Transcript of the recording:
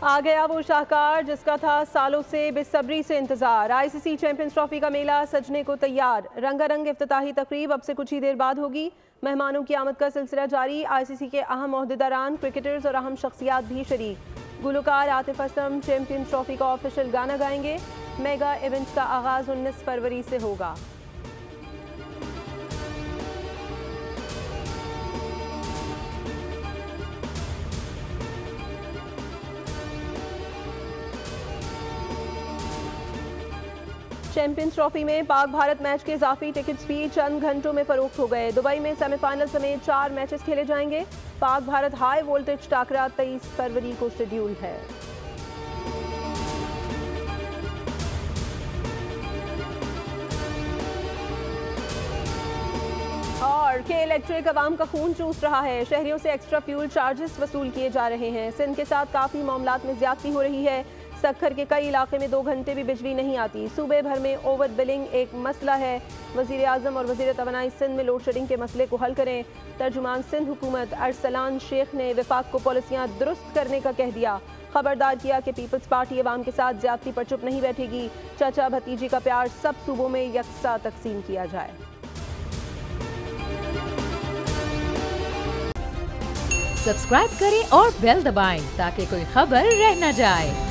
आ गया वो शाहकार जिसका था सालों से बेसब्री से इंतजार। आईसीसी चैंपियंस ट्रॉफी का मेला सजने को तैयार। रंगारंग इफ्तिताही तकरीब अब से कुछ ही देर बाद होगी। मेहमानों की आमद का सिलसिला जारी। आईसीसी के अहम ओहदेदारान, क्रिकेटर्स और अहम शख्सियात भी शरीक। गुलकार आतिफ असलम चैंपियंस ट्रॉफी का ऑफिशियल गाना गाएंगे। मेगा इवेंट का आगाज 19 फरवरी से होगा। चैंपियंस ट्रॉफी में पाक भारत मैच के इजाफी टिकट्स भी चंद घंटों में फरोख्त हो गए। दुबई में सेमीफाइनल समेत 4 मैचेस खेले जाएंगे। पाक भारत हाई वोल्टेज टाकरा 23 फरवरी को शेड्यूल है। और के इलेक्ट्रिक अवाम का खून चूस रहा है। शहरियों से एक्स्ट्रा फ्यूल चार्जेस वसूल किए जा रहे हैं। सिंध के साथ काफ़ी मामलात में ज्यादती हो रही है। सक्खर के कई इलाके में 2 घंटे भी बिजली नहीं आती। सूबे भर में ओवर बिलिंग एक मसला है। वज़ीर आज़म और वज़ीर तवानाई सिंध में लोड शेडिंग के मसले को हल करें। तर्जुमान सिंध हुकूमत अरसलान शेख ने वफाक को पॉलिसियाँ दुरुस्त करने का कह दिया। खबरदार किया कि पीपल्स पार्टी अवाम के साथ ज्यादती पर चुप नहीं बैठेगी। चाचा भतीजी का प्यार सब सूबों में यकसा तकसीम किया जाए। सब्सक्राइब करें और बेल दबाएं ताकि कोई खबर रह न जाए।